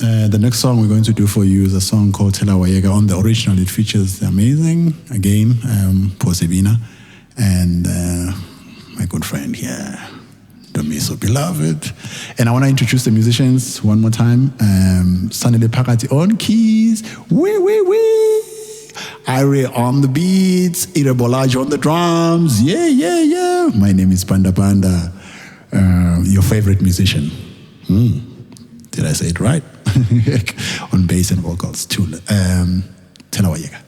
The next song we're going to do for you is a song called Thela Wayeka. On the original, it features the amazing, again, Posebina, and my good friend here, Domiso Beloved. And I want to introduce the musicians one more time. Sanele Pakati on keys. Wee. Ari on the beats. Ira Bolaji on the drums. Yeah. My name is BandaBanda, your favorite musician. Did I say it right? On bass and vocals. Thela Wayeka.